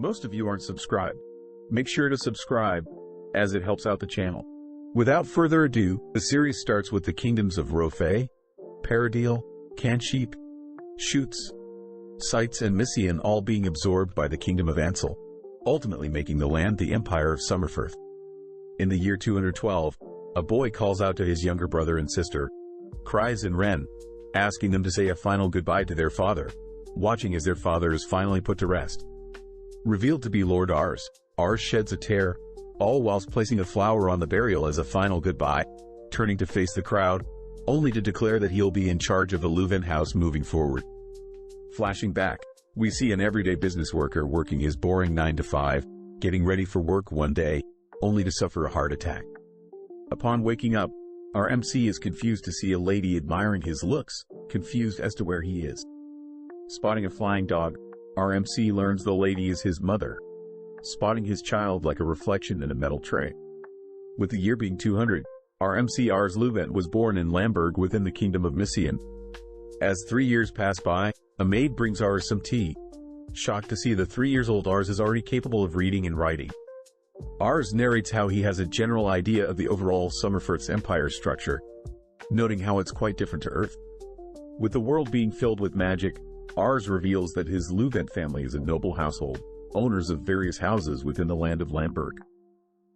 Most of you aren't subscribed. Make sure to subscribe, as it helps out the channel. Without further ado, the series starts with the kingdoms of Rofei, Paradil, Cansheep, Shoots, Sites and Missian all being absorbed by the kingdom of Ansel, ultimately making the land the Empire of Summerfirth. In the year 212, a boy calls out to his younger brother and sister, Cries and Ren, asking them to say a final goodbye to their father, watching as their father is finally put to rest. Revealed to be Lord Ars, Ars sheds a tear, all whilst placing a flower on the burial as a final goodbye, turning to face the crowd, only to declare that he'll be in charge of the Leuven house moving forward. Flashing back, we see an everyday business worker working his boring 9-to-5, getting ready for work one day, only to suffer a heart attack. Upon waking up, our MC is confused to see a lady admiring his looks, confused as to where he is. Spotting a flying dog, our MC learns the lady is his mother, spotting his child like a reflection in a metal tray. With the year being 200, our MC Ars Leuven was born in Lamberg within the kingdom of Missian. As 3 years pass by, a maid brings Ars some tea. Shocked to see the 3-year-old Ars is already capable of reading and writing. Ars narrates how he has a general idea of the overall Summerfirth's empire structure, noting how it's quite different to Earth. With the world being filled with magic, Ars reveals that his Leuven family is a noble household, owners of various houses within the land of Lamberg.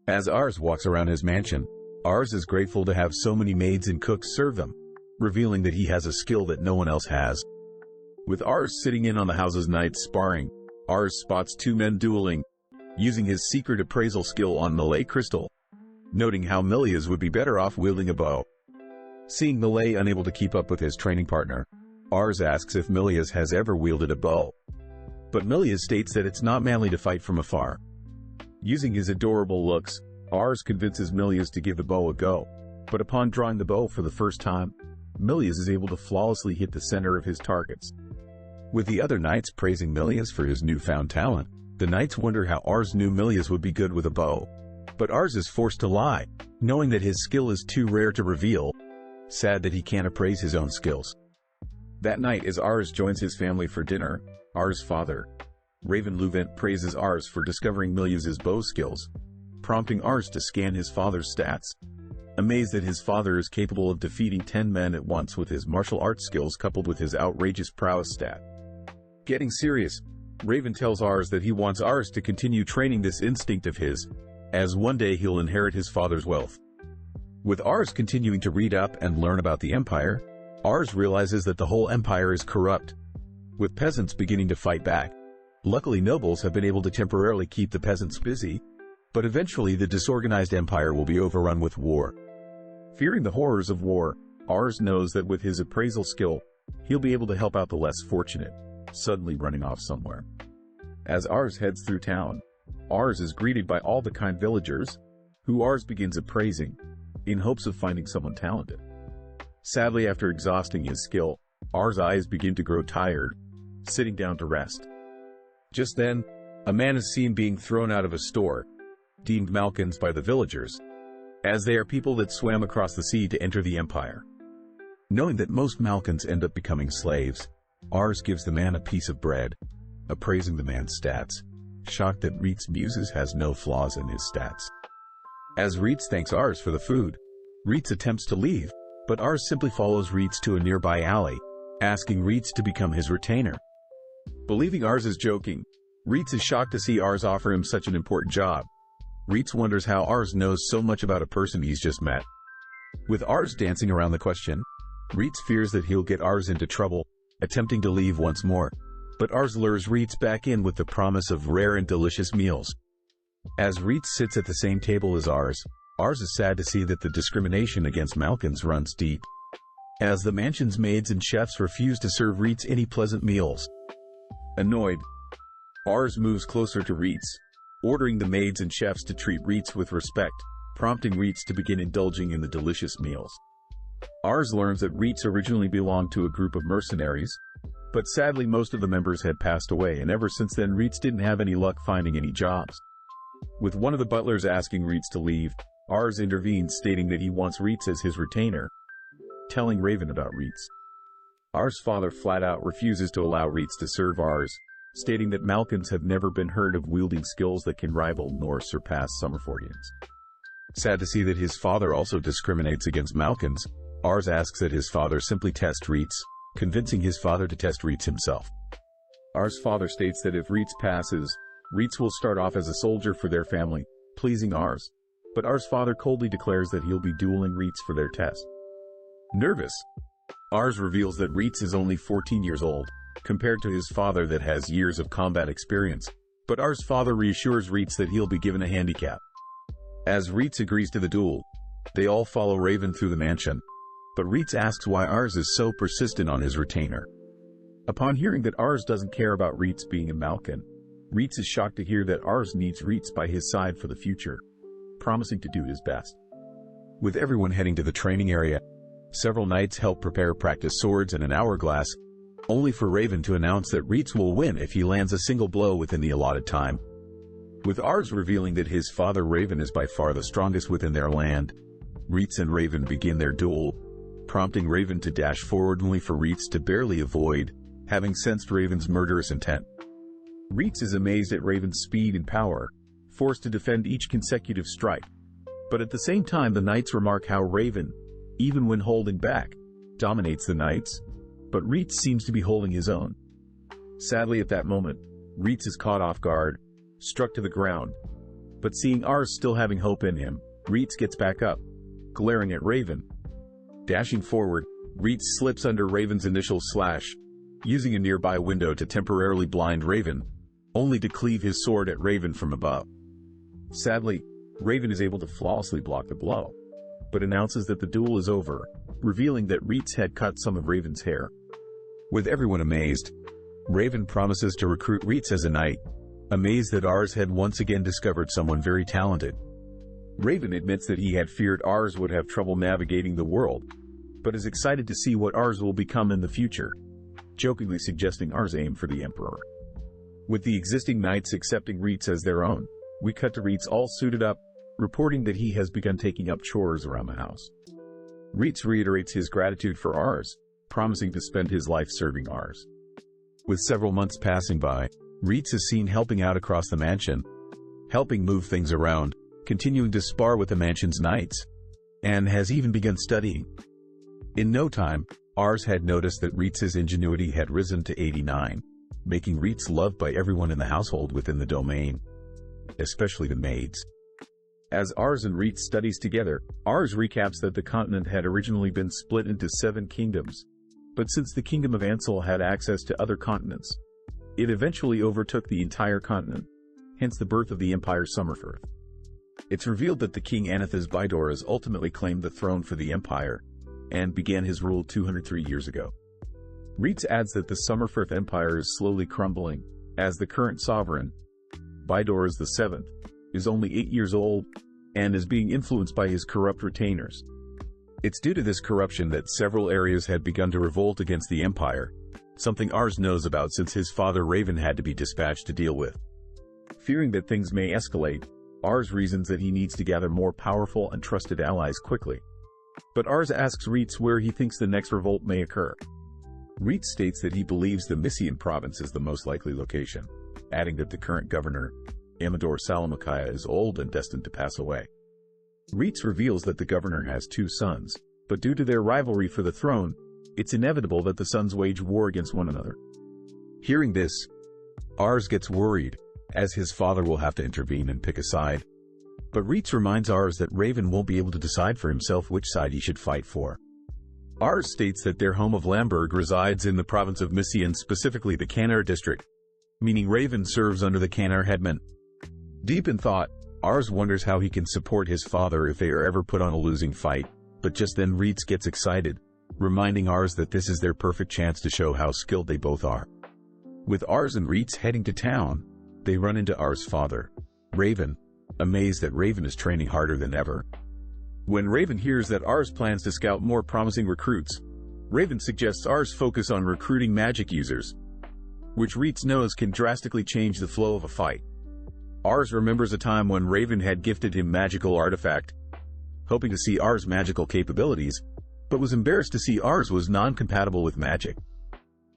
As Ars walks around his mansion, Ars is grateful to have so many maids and cooks serve them, revealing that he has a skill that no one else has. With Ars sitting in on the house's nights sparring, Ars spots 2 men dueling, using his secret appraisal skill on Malay Crystal, noting how Milias would be better off wielding a bow. Seeing Malay unable to keep up with his training partner, Ars asks if Milias has ever wielded a bow. But Milias states that it's not manly to fight from afar. Using his adorable looks, Ars convinces Milias to give the bow a go, but upon drawing the bow for the first time, Milias is able to flawlessly hit the center of his targets. With the other knights praising Milias for his newfound talent, the knights wonder how Ars knew Milias would be good with a bow. But Ars is forced to lie, knowing that his skill is too rare to reveal, sad that he can't appraise his own skills. That night as Ars joins his family for dinner, Ars' father, Raven Leuven, praises Ars for discovering Milias' bow skills, prompting Ars to scan his father's stats. Amazed that his father is capable of defeating 10 men at once with his martial arts skills coupled with his outrageous prowess stat. Getting serious, Raven tells Ars that he wants Ars to continue training this instinct of his, as one day he'll inherit his father's wealth. With Ars continuing to read up and learn about the Empire, Ars realizes that the whole Empire is corrupt, with peasants beginning to fight back. Luckily, nobles have been able to temporarily keep the peasants busy, but eventually the disorganized Empire will be overrun with war. Fearing the horrors of war, Ars knows that with his appraisal skill, he'll be able to help out the less fortunate, suddenly running off somewhere. As Ars heads through town, Ars is greeted by all the kind villagers, who Ars begins appraising, in hopes of finding someone talented. Sadly, after exhausting his skill, Ars' eyes begin to grow tired, sitting down to rest. Just then, a man is seen being thrown out of a store, deemed Malkans by the villagers, as they are people that swam across the sea to enter the Empire. Knowing that most Malkans end up becoming slaves, Ars gives the man a piece of bread, appraising the man's stats, shocked that Reitz Muses has no flaws in his stats. As Reitz thanks Ars for the food, Reitz attempts to leave, but Ars simply follows Reitz to a nearby alley, asking Reitz to become his retainer. Believing Ars is joking, Reitz is shocked to see Ars offer him such an important job. Reitz wonders how Ars knows so much about a person he's just met. With Ars dancing around the question, Reitz fears that he'll get Ars into trouble, attempting to leave once more, but Ars lures Reitz back in with the promise of rare and delicious meals. As Reitz sits at the same table as Ars is sad to see that the discrimination against Malkans runs deep, as the mansion's maids and chefs refuse to serve Reitz any pleasant meals. Annoyed, Ars moves closer to Reitz, ordering the maids and chefs to treat Reitz with respect, prompting Reitz to begin indulging in the delicious meals. Ars learns that Reitz originally belonged to a group of mercenaries, but sadly most of the members had passed away, and ever since then Reitz didn't have any luck finding any jobs. With one of the butlers asking Reitz to leave, Ars intervenes, stating that he wants Reitz as his retainer, telling Raven about Reitz. Ars' father flat out refuses to allow Reitz to serve Ars, stating that Malkans have never been heard of wielding skills that can rival nor surpass Summerfordians. Sad to see that his father also discriminates against Malkans, Ars asks that his father simply test Reitz, convincing his father to test Reitz himself. Ars' father states that if Reitz passes, Reitz will start off as a soldier for their family, pleasing Ars. But Ars' father coldly declares that he'll be dueling Reitz for their test. Nervous, Ars reveals that Reitz is only 14 years old, compared to his father that has years of combat experience, but Ars' father reassures Reitz that he'll be given a handicap. As Reitz agrees to the duel, they all follow Raven through the mansion, but Reitz asks why Ars is so persistent on his retainer. Upon hearing that Ars doesn't care about Reitz being a Malkan, Reitz is shocked to hear that Ars needs Reitz by his side for the future, promising to do his best. With everyone heading to the training area, several knights help prepare practice swords and an hourglass, only for Raven to announce that Reitz will win if he lands a single blow within the allotted time. With Ars revealing that his father Raven is by far the strongest within their land, Reitz and Raven begin their duel, prompting Raven to dash forward only for Reitz to barely avoid, having sensed Raven's murderous intent. Reitz is amazed at Raven's speed and power, forced to defend each consecutive strike. But at the same time the knights remark how Raven, even when holding back, dominates the knights, but Reitz seems to be holding his own. Sadly at that moment, Reitz is caught off guard, struck to the ground, but seeing Ars still having hope in him, Reitz gets back up, glaring at Raven. Dashing forward, Reitz slips under Raven's initial slash, using a nearby window to temporarily blind Raven, only to cleave his sword at Raven from above. Sadly, Raven is able to flawlessly block the blow, but announces that the duel is over, revealing that Reitz had cut some of Raven's hair. With everyone amazed, Raven promises to recruit Reitz as a knight, amazed that Ars had once again discovered someone very talented. Raven admits that he had feared Ars would have trouble navigating the world, but is excited to see what Ars will become in the future, jokingly suggesting Ars aim for the Emperor. With the existing knights accepting Reitz as their own, we cut to Reitz all suited up, reporting that he has begun taking up chores around the house. Reitz reiterates his gratitude for Ars, promising to spend his life serving Ars. With several months passing by, Reitz is seen helping out across the mansion, helping move things around, continuing to spar with the mansion's knights, and has even begun studying. In no time, Ars had noticed that Reitz's ingenuity had risen to 89, making Reitz loved by everyone in the household within the domain, especially the maids. As Ars and Reitz studies together, Ars recaps that the continent had originally been split into 7 kingdoms, but since the kingdom of Ansel had access to other continents, it eventually overtook the entire continent, hence the birth of the Empire Summerfirth. It's revealed that the king Anathas Bidoras ultimately claimed the throne for the empire, and began his rule 203 years ago. Reitz adds that the Summerfirth Empire is slowly crumbling, as the current sovereign, Bidoras VII, is only 8 years old, and is being influenced by his corrupt retainers. It's due to this corruption that several areas had begun to revolt against the empire, something Ars knows about since his father Raven had to be dispatched to deal with. Fearing that things may escalate, Ars reasons that he needs to gather more powerful and trusted allies quickly. But Ars asks Reitz where he thinks the next revolt may occur. Reitz states that he believes the Mysian province is the most likely location, adding that the current governor, Amador Salamakaya, is old and destined to pass away. Reitz reveals that the governor has 2 sons, but due to their rivalry for the throne, it's inevitable that the sons wage war against one another. Hearing this, Ars gets worried, as his father will have to intervene and pick a side. But Reitz reminds Ars that Raven won't be able to decide for himself which side he should fight for. Ars states that their home of Lamberg resides in the province of Mysian, specifically the Canar district, meaning Raven serves under the Canar headman. Deep in thought, Ars wonders how he can support his father if they are ever put on a losing fight, but just then Reitz gets excited, reminding Ars that this is their perfect chance to show how skilled they both are. With Ars and Reitz heading to town, they run into Ars' father, Raven, amazed that Raven is training harder than ever. When Raven hears that Ars plans to scout more promising recruits, Raven suggests Ars focus on recruiting magic users, which Reitz knows can drastically change the flow of a fight. Ars remembers a time when Raven had gifted him magical artifact, hoping to see Ars' magical capabilities, but was embarrassed to see Ars was non-compatible with magic.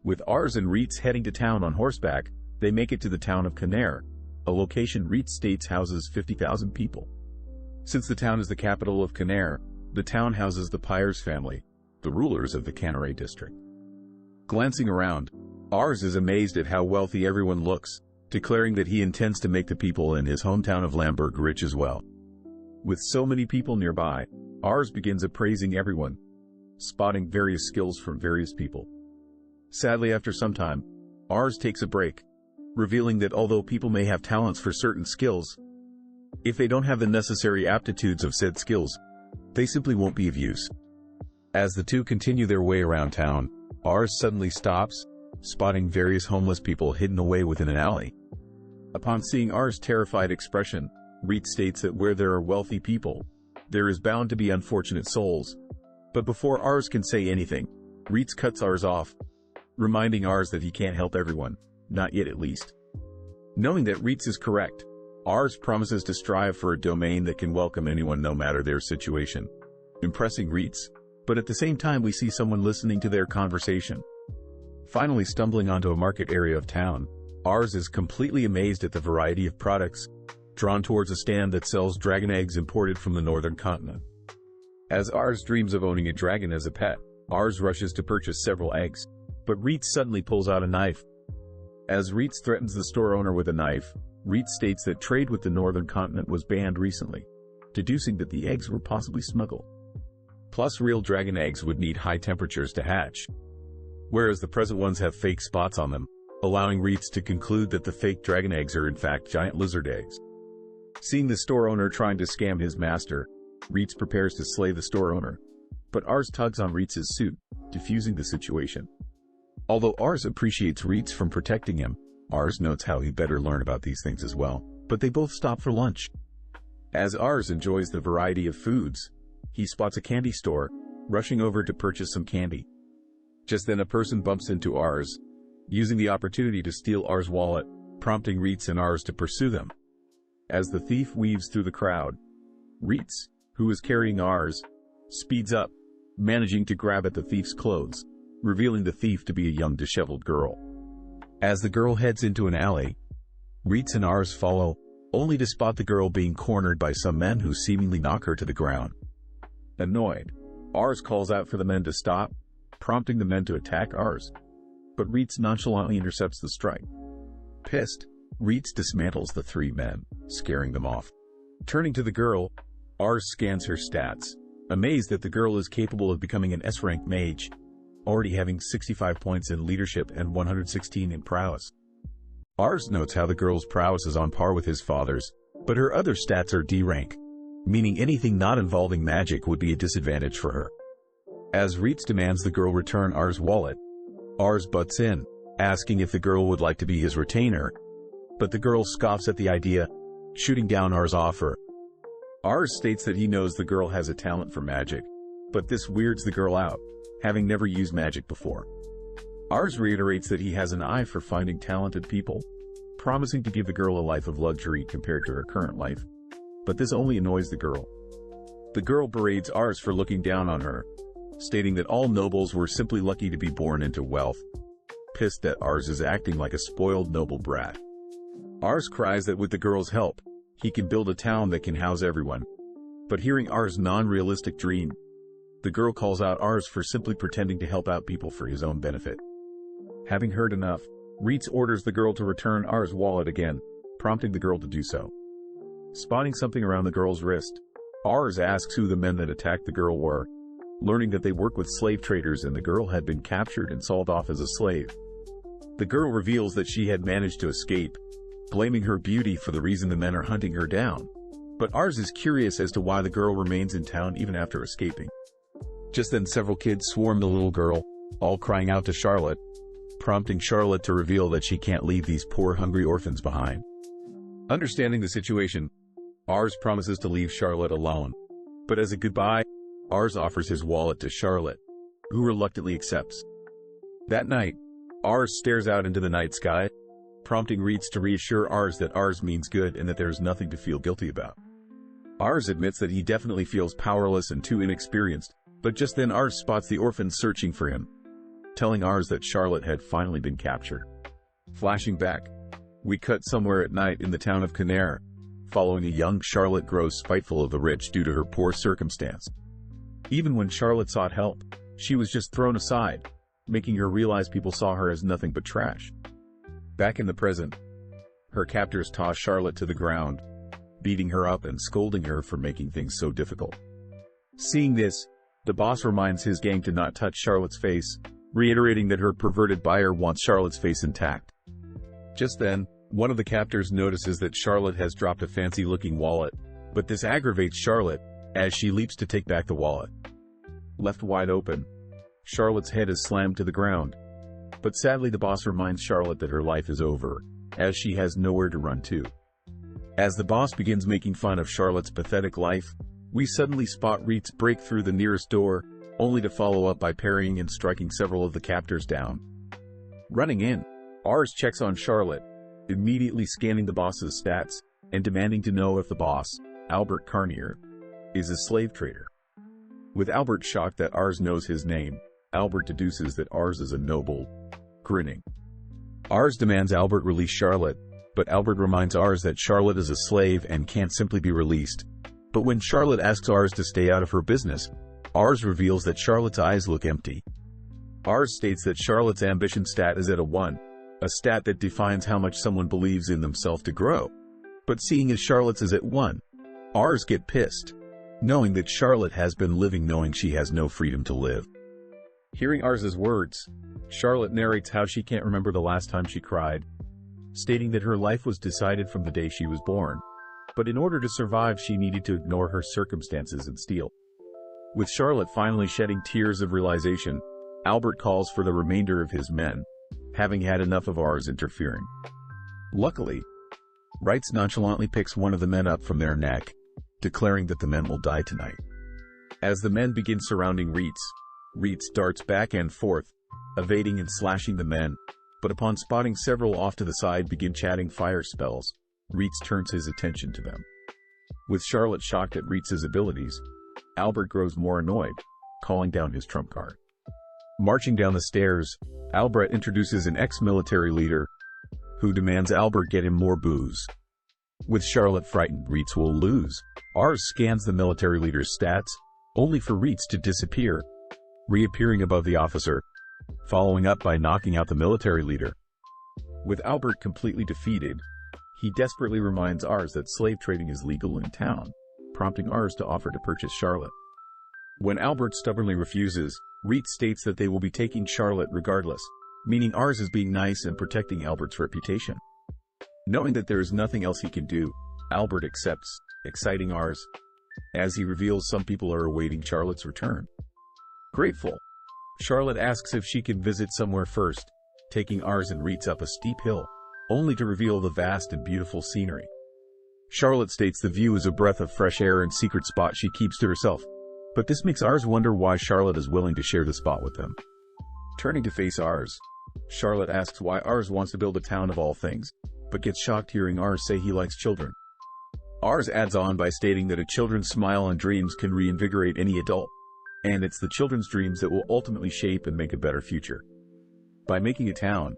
With Ars and Reitz heading to town on horseback, They make it to the town of Canare, a location Reitz states houses 50,000 people. Since the town is the capital of Canare, the town houses the Pyers family, the rulers of the Canare district. Glancing around, Ars is amazed at how wealthy everyone looks, declaring that he intends to make the people in his hometown of Lamberg rich as well. With so many people nearby, Ars begins appraising everyone, spotting various skills from various people. Sadly, after some time, Ars takes a break, revealing that although people may have talents for certain skills, if they don't have the necessary aptitudes of said skills, they simply won't be of use. As the two continue their way around town, Ars suddenly stops, spotting various homeless people hidden away within an alley. Upon seeing Ars' terrified expression, Reitz states that where there are wealthy people, there is bound to be unfortunate souls. But before Ars can say anything, Reitz cuts Ars off, reminding Ars that he can't help everyone, not yet at least. Knowing that Reitz is correct, Ars promises to strive for a domain that can welcome anyone no matter their situation, impressing Reitz, but at the same time we see someone listening to their conversation. Finally stumbling onto a market area of town, Ars is completely amazed at the variety of products, drawn towards a stand that sells dragon eggs imported from the northern continent. As Ars dreams of owning a dragon as a pet, Ars rushes to purchase several eggs, but Reitz suddenly pulls out a knife. As Reitz threatens the store owner with a knife, Reitz states that trade with the northern continent was banned recently, deducing that the eggs were possibly smuggled. Plus, real dragon eggs would need high temperatures to hatch, whereas the present ones have fake spots on them, allowing Reitz to conclude that the fake dragon eggs are in fact giant lizard eggs. Seeing the store owner trying to scam his master, Reitz prepares to slay the store owner, but Ars tugs on Reitz's suit, diffusing the situation. Although Ars appreciates Reitz from protecting him, Ars notes how he better learn about these things as well, but they both stop for lunch. As Ars enjoys the variety of foods, he spots a candy store, rushing over to purchase some candy. Just then a person bumps into Ars, using the opportunity to steal Ars' wallet, prompting Reitz and Ars to pursue them. As the thief weaves through the crowd, Reitz, who is carrying Ars, speeds up, managing to grab at the thief's clothes, revealing the thief to be a young disheveled girl. As the girl heads into an alley, Reitz and Ars follow, only to spot the girl being cornered by some men who seemingly knock her to the ground. Annoyed, Ars calls out for the men to stop, prompting the men to attack Ars, but Reitz nonchalantly intercepts the strike. Pissed, Reitz dismantles the three men, scaring them off. Turning to the girl, Ars scans her stats, amazed that the girl is capable of becoming an S-rank mage, already having 65 points in leadership and 116 in prowess. Ars notes how the girl's prowess is on par with his father's, but her other stats are D-rank, meaning anything not involving magic would be a disadvantage for her. As Reitz demands the girl return Ars' wallet, Ars butts in, asking if the girl would like to be his retainer, but the girl scoffs at the idea, shooting down Ars' offer. Ars states that he knows the girl has a talent for magic, but this weirds the girl out, having never used magic before. Ars reiterates that he has an eye for finding talented people, promising to give the girl a life of luxury compared to her current life, but this only annoys the girl. The girl berates Ars for looking down on her, stating that all nobles were simply lucky to be born into wealth, pissed that Ars is acting like a spoiled noble brat. Ars cries that with the girl's help, he can build a town that can house everyone, but hearing Ars' non-realistic dream, the girl calls out Ars for simply pretending to help out people for his own benefit. Having heard enough, Reitz orders the girl to return Ars' wallet again, prompting the girl to do so. Spotting something around the girl's wrist, Ars asks who the men that attacked the girl were, learning that they work with slave traders and the girl had been captured and sold off as a slave. The girl reveals that she had managed to escape, blaming her beauty for the reason the men are hunting her down. But Ars is curious as to why the girl remains in town even after escaping. Just then several kids swarm the little girl, all crying out to Charlotte, prompting Charlotte to reveal that she can't leave these poor hungry orphans behind. Understanding the situation, Ars promises to leave Charlotte alone, but as a goodbye, Ars offers his wallet to Charlotte, who reluctantly accepts. That night, Ars stares out into the night sky, prompting Reitz to reassure Ars that Ars means good and that there is nothing to feel guilty about. Ars admits that he definitely feels powerless and too inexperienced, but just then Ars spots the orphans searching for him, telling Ars that Charlotte had finally been captured. Flashing back, We cut somewhere at night in the town of Canare, following a young Charlotte grows spiteful of the rich due to her poor circumstance. Even when Charlotte sought help, she was just thrown aside, making her realize people saw her as nothing but trash. Back in the present, her captors toss Charlotte to the ground, beating her up and scolding her for making things so difficult. Seeing this, the boss reminds his gang to not touch Charlotte's face, reiterating that her perverted buyer wants Charlotte's face intact. Just then, one of the captors notices that Charlotte has dropped a fancy-looking wallet, but this aggravates Charlotte as she leaps to take back the wallet. Left wide open, Charlotte's head is slammed to the ground. But sadly, the boss reminds Charlotte that her life is over, as she has nowhere to run to. As the boss begins making fun of Charlotte's pathetic life, we suddenly spot Reitz break through the nearest door, only to follow up by parrying and striking several of the captors down. Running in, Ars checks on Charlotte, immediately scanning the boss's stats, and demanding to know if the boss, Albert Carnier, is a slave trader. With Albert shocked that Ars knows his name, Albert deduces that Ars is a noble, grinning. Ars demands Albert release Charlotte, but Albert reminds Ars that Charlotte is a slave and can't simply be released. But when Charlotte asks Ars to stay out of her business, Ars reveals that Charlotte's eyes look empty. Ars states that Charlotte's ambition stat is at a 1, a stat that defines how much someone believes in themselves to grow. But seeing as Charlotte's is at 1, Ars get pissed, knowing that Charlotte has been living knowing she has no freedom to live. Hearing Ars's words, Charlotte narrates how she can't remember the last time she cried, stating that her life was decided from the day she was born, but in order to survive she needed to ignore her circumstances and steal. With Charlotte finally shedding tears of realization, Albert calls for the remainder of his men, having had enough of Ars interfering. Luckily, Reitz nonchalantly picks one of the men up from their neck, declaring that the men will die tonight. As the men begin surrounding Reitz darts back and forth, evading and slashing the men, but upon spotting several off to the side begin chatting fire spells, Reitz turns his attention to them. With Charlotte shocked at Reitz's abilities, Albert grows more annoyed, calling down his trump card. Marching down the stairs, Albert introduces an ex-military leader, who demands Albert get him more booze. With Charlotte frightened Reitz will lose, Ars scans the military leader's stats, only for Reitz to disappear, reappearing above the officer, following up by knocking out the military leader. With Albert completely defeated, he desperately reminds Ars that slave trading is legal in town, prompting Ars to offer to purchase Charlotte. When Albert stubbornly refuses, Reitz states that they will be taking Charlotte regardless, meaning Ars is being nice and protecting Albert's reputation. Knowing that there is nothing else he can do, Albert accepts, exciting Ars, as he reveals some people are awaiting Charlotte's return. Grateful, Charlotte asks if she can visit somewhere first, taking Ars and Reitz up a steep hill, only to reveal the vast and beautiful scenery. Charlotte states the view is a breath of fresh air and secret spot she keeps to herself, but this makes Ars wonder why Charlotte is willing to share the spot with them. Turning to face Ars, Charlotte asks why Ars wants to build a town of all things, but gets shocked hearing Ars say he likes children. Ars adds on by stating that a children's smile and dreams can reinvigorate any adult, and it's the children's dreams that will ultimately shape and make a better future. By making a town,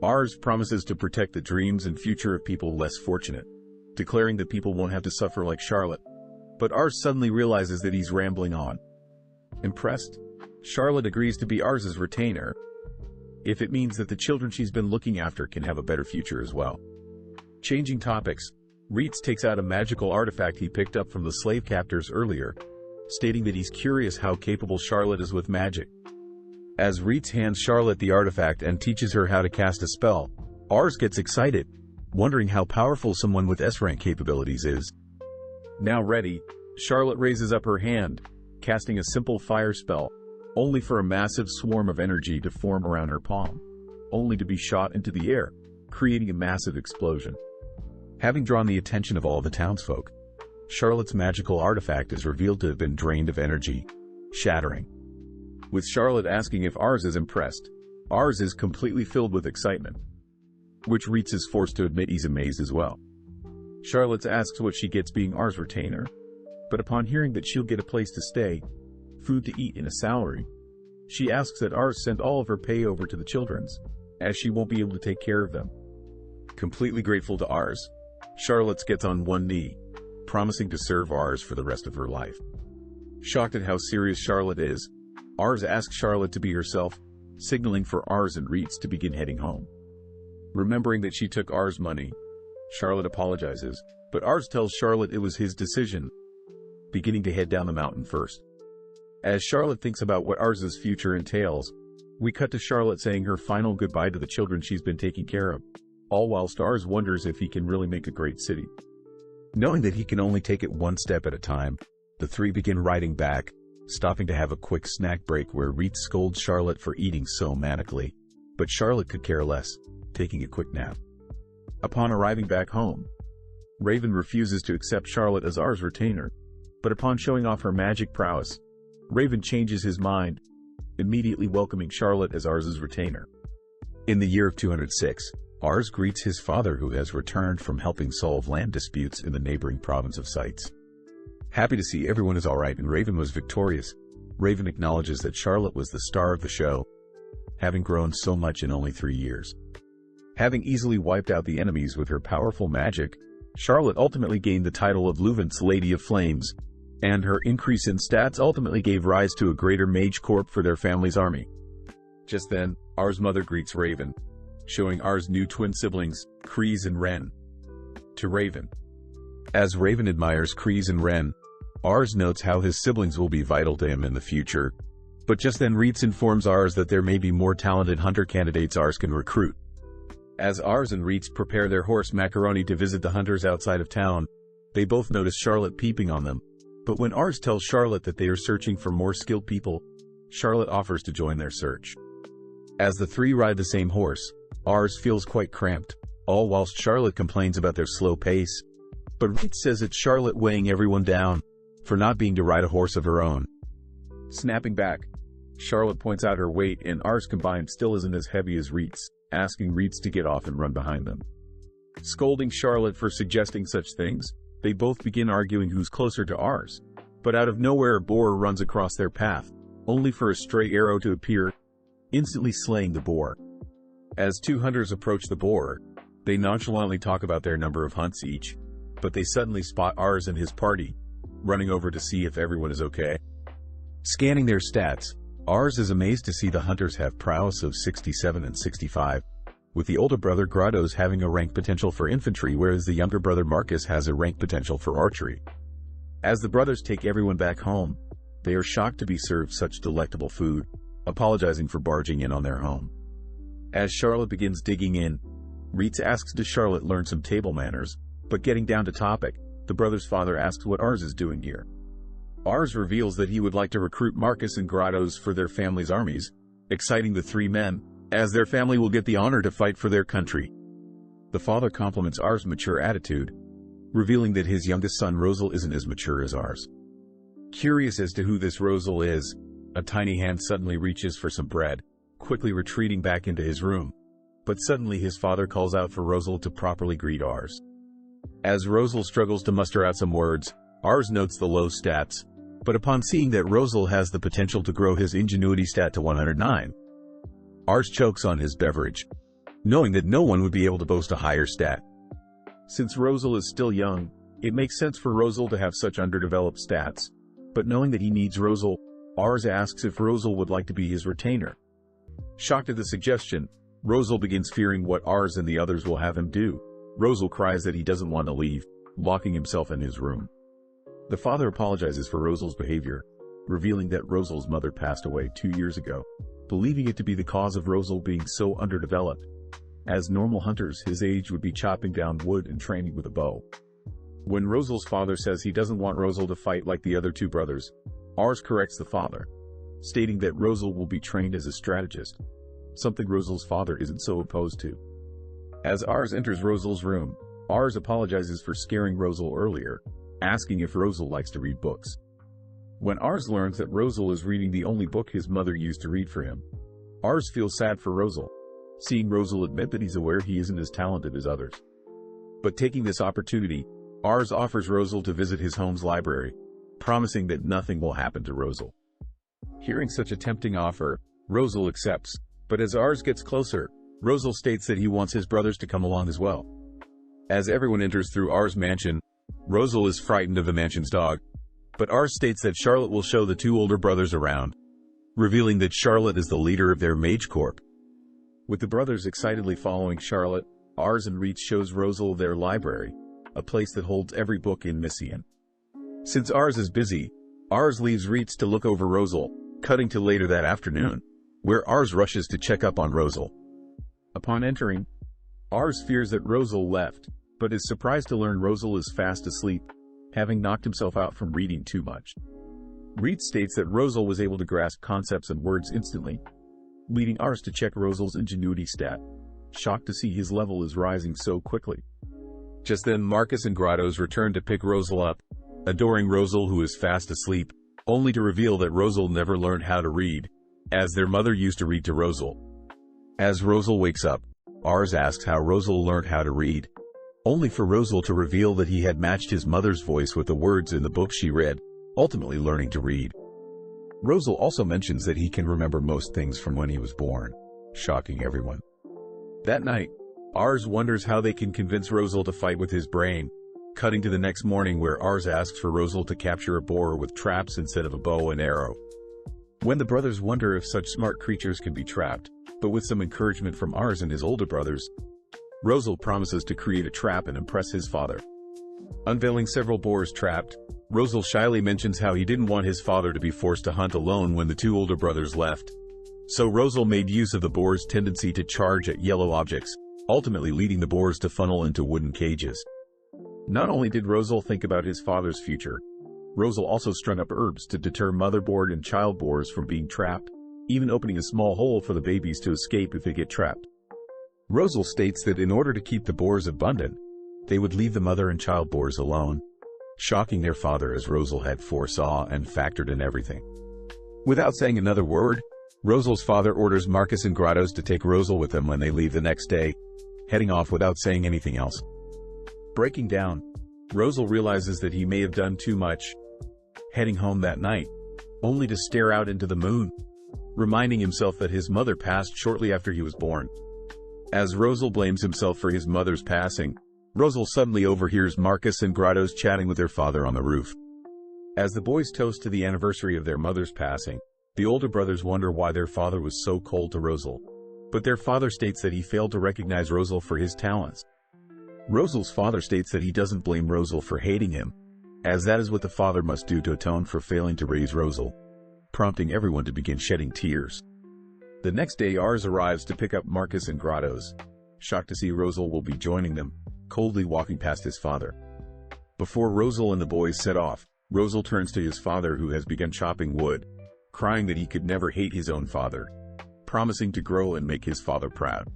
Ars promises to protect the dreams and future of people less fortunate, declaring that people won't have to suffer like Charlotte. But Ars suddenly realizes that he's rambling on. Impressed, Charlotte agrees to be Ars's retainer, if it means that the children she's been looking after can have a better future as well. Changing topics, Reitz takes out a magical artifact he picked up from the slave captors earlier, stating that he's curious how capable Charlotte is with magic. As Reitz hands Charlotte the artifact and teaches her how to cast a spell, Ars gets excited, wondering how powerful someone with S-rank capabilities is. Now ready, Charlotte raises up her hand, casting a simple fire spell, only for a massive swarm of energy to form around her palm, only to be shot into the air, creating a massive explosion. Having drawn the attention of all the townsfolk, Charlotte's magical artifact is revealed to have been drained of energy, shattering. With Charlotte asking if Ars is impressed, Ars is completely filled with excitement, which Reitz is forced to admit he's amazed as well. Charlotte asks what she gets being Ars' retainer, but upon hearing that she'll get a place to stay, food to eat and a salary, she asks that Ars send all of her pay over to the children's, as she won't be able to take care of them. Completely grateful to Ars, Charlotte gets on one knee, promising to serve Ars for the rest of her life. Shocked at how serious Charlotte is, Ars asks Charlotte to be herself, signaling for Ars and Reitz to begin heading home. Remembering that she took Ars' money, Charlotte apologizes, but Ars tells Charlotte it was his decision, beginning to head down the mountain first. As Charlotte thinks about what Ars's future entails, we cut to Charlotte saying her final goodbye to the children she's been taking care of, all whilst Ars wonders if he can really make a great city. Knowing that he can only take it one step at a time, the three begin riding back, stopping to have a quick snack break where Reitz scolds Charlotte for eating so manically, but Charlotte could care less, taking a quick nap. Upon arriving back home, Raven refuses to accept Charlotte as Ars' retainer, but upon showing off her magic prowess, Raven changes his mind, immediately welcoming Charlotte as Ars' retainer. In the year of 206, Ars greets his father who has returned from helping solve land disputes in the neighboring province of Sites. Happy to see everyone is alright and Raven was victorious, Raven acknowledges that Charlotte was the star of the show, having grown so much in only 3 years. Having easily wiped out the enemies with her powerful magic, Charlotte ultimately gained the title of Leuven's Lady of Flames, and her increase in stats ultimately gave rise to a greater mage corps for their family's army. Just then, Ars' mother greets Raven, showing Ars' new twin siblings, Kreese and Ren, to Raven. As Raven admires Kreese and Ren, Ars notes how his siblings will be vital to him in the future, but just then Reitz informs Ars that there may be more talented hunter candidates Ars can recruit. As Ars and Reitz prepare their horse Macaroni to visit the hunters outside of town, they both notice Charlotte peeping on them, but when Ars tells Charlotte that they are searching for more skilled people, Charlotte offers to join their search. As the three ride the same horse, Ars feels quite cramped, all whilst Charlotte complains about their slow pace, but Reitz says it's Charlotte weighing everyone down, for not being to ride a horse of her own. Snapping back, Charlotte points out her weight and Ars combined still isn't as heavy as Reitz, asking Reitz to get off and run behind them. Scolding Charlotte for suggesting such things, they both begin arguing who's closer to Ars, but out of nowhere a boar runs across their path, only for a stray arrow to appear, instantly slaying the boar. As two hunters approach the boar, they nonchalantly talk about their number of hunts each, but they suddenly spot Ars and his party, running over to see if everyone is okay. Scanning their stats, Ars is amazed to see the hunters have prowess of 67 and 65, with the older brother Grottos having a rank potential for infantry whereas the younger brother Marcus has a rank potential for archery. As the brothers take everyone back home, they are shocked to be served such delectable food, apologizing for barging in on their home. As Charlotte begins digging in, Reitz asks to Charlotte learn some table manners, but getting down to topic, the brother's father asks what Ars is doing here. Ars reveals that he would like to recruit Marcus and Grottos for their family's armies, exciting the three men, as their family will get the honor to fight for their country. The father compliments Ars' mature attitude, revealing that his youngest son Rosal isn't as mature as Ars. Curious as to who this Rosal is, a tiny hand suddenly reaches for some bread, quickly retreating back into his room, but suddenly his father calls out for Rosal to properly greet Ars. As Rosal struggles to muster out some words, Ars notes the low stats, but upon seeing that Rosal has the potential to grow his ingenuity stat to 109, Ars chokes on his beverage, knowing that no one would be able to boast a higher stat. Since Rosal is still young, it makes sense for Rosal to have such underdeveloped stats, but knowing that he needs Rosal, Ars asks if Rosal would like to be his retainer. Shocked at the suggestion, Rosal begins fearing what Ars and the others will have him do. Rosal cries that he doesn't want to leave, locking himself in his room. The father apologizes for Rosal's behavior, revealing that Rosal's mother passed away 2 years ago, believing it to be the cause of Rosal being so underdeveloped. As normal hunters his age would be chopping down wood and training with a bow. When Rosal's father says he doesn't want Rosal to fight like the other two brothers, Ars corrects the father, stating that Rosal will be trained as a strategist, something Rosal's father isn't so opposed to. As Ars enters Rosal's room, Ars apologizes for scaring Rosal earlier, asking if Rosal likes to read books. When Ars learns that Rosal is reading the only book his mother used to read for him, Ars feels sad for Rosal, seeing Rosal admit that he's aware he isn't as talented as others. But taking this opportunity, Ars offers Rosal to visit his home's library, promising that nothing will happen to Rosal. Hearing such a tempting offer, Rosal accepts, but as Ars gets closer, Rosal states that he wants his brothers to come along as well. As everyone enters through R's mansion, Rosal is frightened of the mansion's dog, but R states that Charlotte will show the two older brothers around, revealing that Charlotte is the leader of their mage corps. With the brothers excitedly following Charlotte, Ars and Reitz shows Rosal their library, a place that holds every book in Messian. Since Ars is busy, Ars leaves Reitz to look over Rosal, cutting to later that afternoon, where Ars rushes to check up on Rosal. Upon entering, Ars fears that Rosal left, but is surprised to learn Rosal is fast asleep, having knocked himself out from reading too much. Reitz states that Rosal was able to grasp concepts and words instantly, leading Ars to check Rosal's ingenuity stat, shocked to see his level is rising so quickly. Just then Marcus and Grottos return to pick Rosal up, adoring Rosal who is fast asleep, only to reveal that Rosal never learned how to read, as their mother used to read to Rosal. As Rosal wakes up, Ars asks how Rosal learned how to read, only for Rosal to reveal that he had matched his mother's voice with the words in the book she read, ultimately learning to read. Rosal also mentions that he can remember most things from when he was born, shocking everyone. That night, Ars wonders how they can convince Rosal to fight with his brain, cutting to the next morning where Ars asks for Rosal to capture a boar with traps instead of a bow and arrow. When the brothers wonder if such smart creatures can be trapped, but with some encouragement from Ars and his older brothers, Rosal promises to create a trap and impress his father. Unveiling several boars trapped, Rosal shyly mentions how he didn't want his father to be forced to hunt alone when the two older brothers left. So Rosal made use of the boar's tendency to charge at yellow objects, ultimately leading the boars to funnel into wooden cages. Not only did Rosal think about his father's future, Rosal also strung up herbs to deter mother boar and child boars from being trapped, even opening a small hole for the babies to escape if they get trapped. Rosal states that in order to keep the boars abundant, they would leave the mother and child boars alone, shocking their father as Rosal had foresaw and factored in everything. Without saying another word, Rosal's father orders Marcus and Grottos to take Rosal with them when they leave the next day, heading off without saying anything else. Breaking down, Rosal realizes that he may have done too much, heading home that night, only to stare out into the moon, reminding himself that his mother passed shortly after he was born. As Rosal blames himself for his mother's passing, Rosal suddenly overhears Marcus and Grottos chatting with their father on the roof. As the boys toast to the anniversary of their mother's passing, the older brothers wonder why their father was so cold to Rosal, but their father states that he failed to recognize Rosal for his talents. Rosal's father states that he doesn't blame Rosal for hating him, as that is what the father must do to atone for failing to raise Rosal, prompting everyone to begin shedding tears. The next day Ars arrives to pick up Marcus and Grottos, shocked to see Rosal will be joining them, coldly walking past his father. Before Rosal and the boys set off, Rosal turns to his father who has begun chopping wood, crying that he could never hate his own father, promising to grow and make his father proud.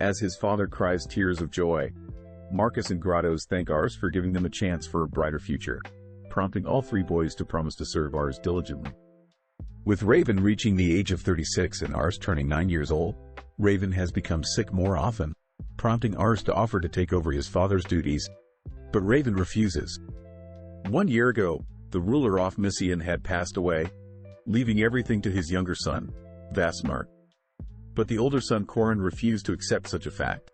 As his father cries tears of joy, Marcus and Grottos thank Ars for giving them a chance for a brighter future, prompting all three boys to promise to serve Ars diligently. With Raven reaching the age of 36 and Ars turning 9 years old, Raven has become sick more often, prompting Ars to offer to take over his father's duties, but Raven refuses. 1 year ago, the ruler of Messian had passed away, leaving everything to his younger son, Vasmark. But the older son Corin refused to accept such a fact.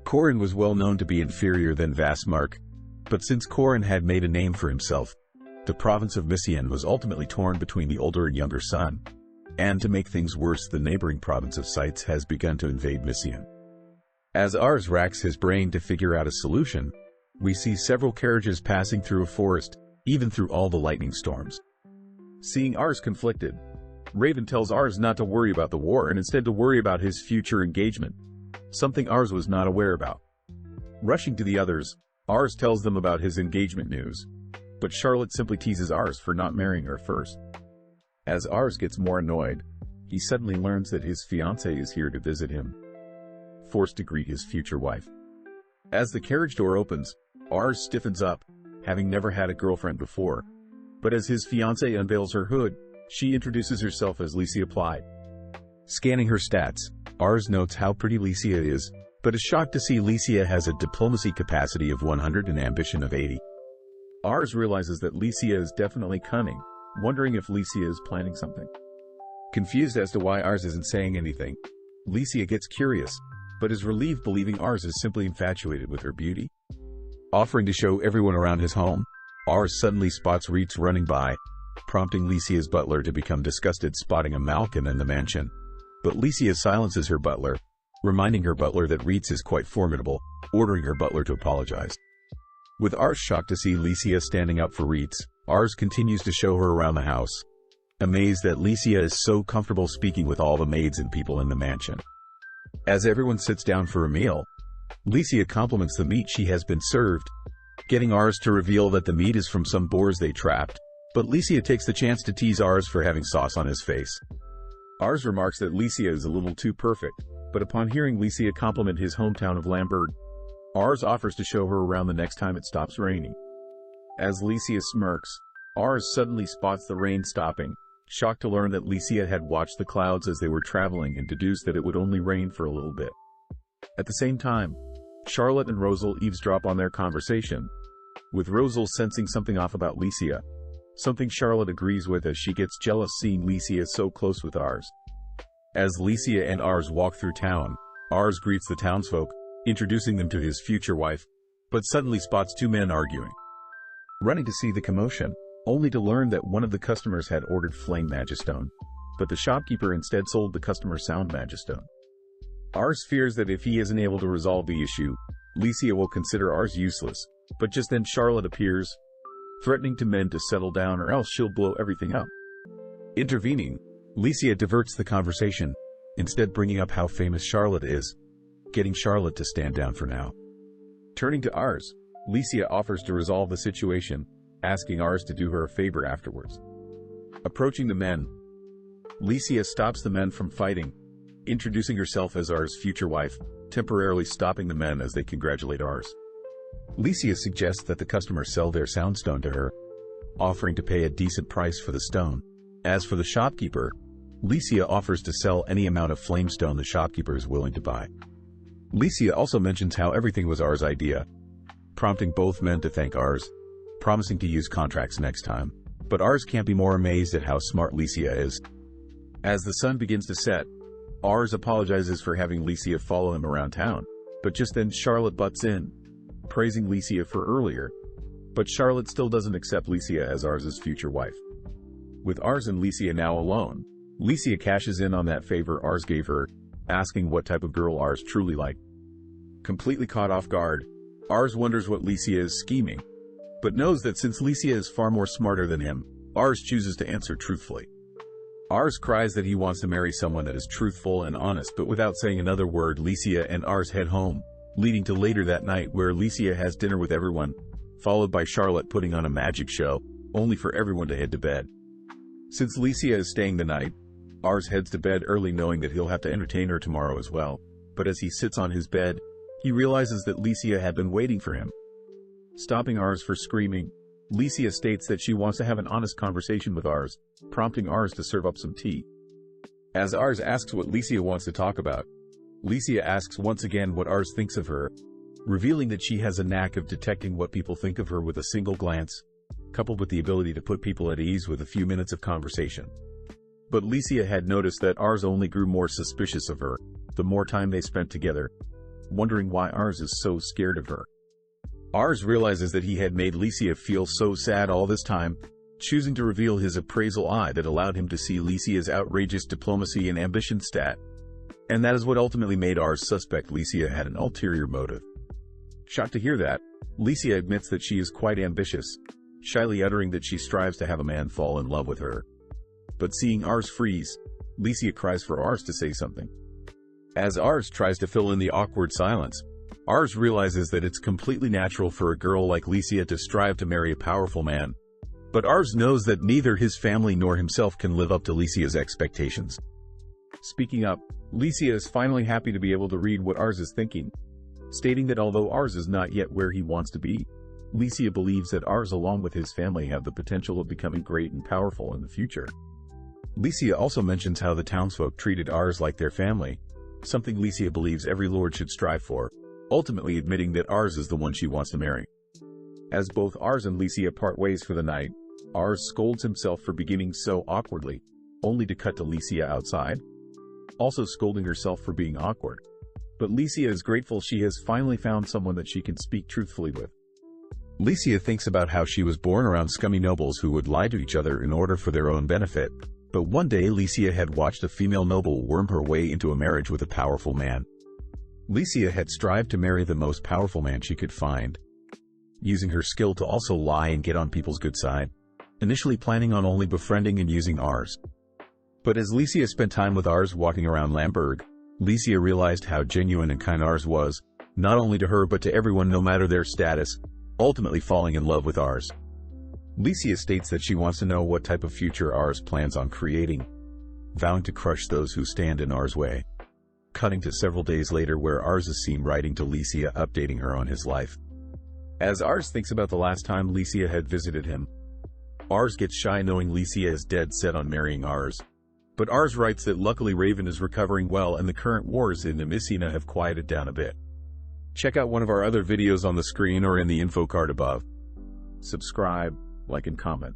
Corin was well known to be inferior than Vasmark, but since Corin had made a name for himself, the province of Messian was ultimately torn between the older and younger son, and to make things worse the neighboring province of Sites has begun to invade Messian. As Ars racks his brain to figure out a solution, we see several carriages passing through a forest, even through all the lightning storms. Seeing Ars conflicted, Raven tells Ars not to worry about the war and instead to worry about his future engagement, something Ars was not aware about. Rushing to the others, Ars tells them about his engagement news, but Charlotte simply teases Ars for not marrying her first. As Ars gets more annoyed, he suddenly learns that his fiancée is here to visit him, forced to greet his future wife. As the carriage door opens, Ars stiffens up, having never had a girlfriend before, but as his fiancée unveils her hood, she introduces herself as Licia Plyde. Scanning her stats, Ars notes how pretty Licia is, but is shocked to see Licia has a diplomacy capacity of 100 and ambition of 80. Ars realizes that Licia is definitely cunning, wondering if Licia is planning something. Confused as to why Ars isn't saying anything, Licia gets curious, but is relieved believing Ars is simply infatuated with her beauty. Offering to show everyone around his home, Ars suddenly spots Reitz running by, prompting Licia's butler to become disgusted spotting a Malkin in the mansion. But Licia silences her butler, reminding her butler that Reitz is quite formidable, ordering her butler to apologize. With Ars shocked to see Licia standing up for Reitz, Ars continues to show her around the house, amazed that Licia is so comfortable speaking with all the maids and people in the mansion. As everyone sits down for a meal, Licia compliments the meat she has been served, getting Ars to reveal that the meat is from some boars they trapped, but Licia takes the chance to tease Ars for having sauce on his face. Ars remarks that Licia is a little too perfect, but upon hearing Licia compliment his hometown of Lamberg, Ars offers to show her around the next time it stops raining. As Licia smirks, Ars suddenly spots the rain stopping, shocked to learn that Licia had watched the clouds as they were traveling and deduced that it would only rain for a little bit. At the same time, Charlotte and Rosal eavesdrop on their conversation, with Rosal sensing something off about Licia, something Charlotte agrees with as she gets jealous seeing Licia so close with Ars. As Licia and Ars walk through town, Ars greets the townsfolk, introducing them to his future wife, but suddenly spots two men arguing. Running to see the commotion, only to learn that one of the customers had ordered flame magistone, but the shopkeeper instead sold the customer sound magistone. Ars fears that if he isn't able to resolve the issue, Licia will consider Ars useless, but just then Charlotte appears, threatening to men to settle down or else she'll blow everything up. Intervening, Licia diverts the conversation, instead bringing up how famous Charlotte is, getting Charlotte to stand down for now. Turning to Ars, Licia offers to resolve the situation, asking Ars to do her a favor afterwards. Approaching the men, Licia stops the men from fighting, introducing herself as Ars' future wife, temporarily stopping the men as they congratulate Ars. Licia suggests that the customers sell their soundstone to her, offering to pay a decent price for the stone. As for the shopkeeper, Licia offers to sell any amount of flamestone the shopkeeper is willing to buy. Licia also mentions how everything was Ars' idea, prompting both men to thank Ars, promising to use contracts next time. But Ars can't be more amazed at how smart Licia is. As the sun begins to set, Ars apologizes for having Licia follow him around town, but just then Charlotte butts in, praising Licia for earlier, but Charlotte still doesn't accept Licia as Ars' future wife. With Ars and Licia now alone, Licia cashes in on that favor Ars gave her, asking what type of girl Ars truly liked. Completely caught off guard, Ars wonders what Licia is scheming, but knows that since Licia is far more smarter than him, Ars chooses to answer truthfully. Ars cries that he wants to marry someone that is truthful and honest, but without saying another word, Licia and Ars head home, leading to later that night where Licia has dinner with everyone, followed by Charlotte putting on a magic show, only for everyone to head to bed. Since Licia is staying the night, Ars heads to bed early knowing that he'll have to entertain her tomorrow as well, but as he sits on his bed, he realizes that Licia had been waiting for him. Stopping Ars for screaming, Licia states that she wants to have an honest conversation with Ars, prompting Ars to serve up some tea. As Ars asks what Licia wants to talk about, Licia asks once again what Ars thinks of her, revealing that she has a knack of detecting what people think of her with a single glance, coupled with the ability to put people at ease with a few minutes of conversation. But Licia had noticed that Ars only grew more suspicious of her, the more time they spent together, wondering why Ars is so scared of her. Ars realizes that he had made Licia feel so sad all this time, choosing to reveal his appraisal eye that allowed him to see Licia's outrageous diplomacy and ambition stat. And that is what ultimately made Ars suspect Licia had an ulterior motive. Shocked to hear that, Licia admits that she is quite ambitious, shyly uttering that she strives to have a man fall in love with her. But seeing Ars freeze, Licia cries for Ars to say something. As Ars tries to fill in the awkward silence, Ars realizes that it's completely natural for a girl like Licia to strive to marry a powerful man. But Ars knows that neither his family nor himself can live up to Licia's expectations. Speaking up, Licia is finally happy to be able to read what Ars is thinking, stating that although Ars is not yet where he wants to be, Licia believes that Ars along with his family have the potential of becoming great and powerful in the future. Licia also mentions how the townsfolk treated Ars like their family, something Licia believes every lord should strive for, ultimately admitting that Ars is the one she wants to marry. As both Ars and Licia part ways for the night, Ars scolds himself for beginning so awkwardly, only to cut to Licia outside. also scolding herself for being awkward. But Licia is grateful she has finally found someone that she can speak truthfully with. Licia thinks about how she was born around scummy nobles who would lie to each other in order for their own benefit. But one day Licia had watched a female noble worm her way into a marriage with a powerful man. Licia had strived to marry the most powerful man she could find, using her skill to also lie and get on people's good side, initially planning on only befriending and using Ars. But as Licia spent time with Ars walking around Lamberg, Licia realized how genuine and kind Ars was, not only to her but to everyone no matter their status, ultimately falling in love with Ars. Licia states that she wants to know what type of future Ars plans on creating, vowing to crush those who stand in Ars' way. Cutting to several days later where Ars is seen writing to Licia updating her on his life. As Ars thinks about the last time Licia had visited him, Ars gets shy knowing Licia is dead set on marrying Ars. But Ars writes that luckily Raven is recovering well and the current wars in Nemisina have quieted down a bit. Check out one of our other videos on the screen or in the info card above. Subscribe, like and comment.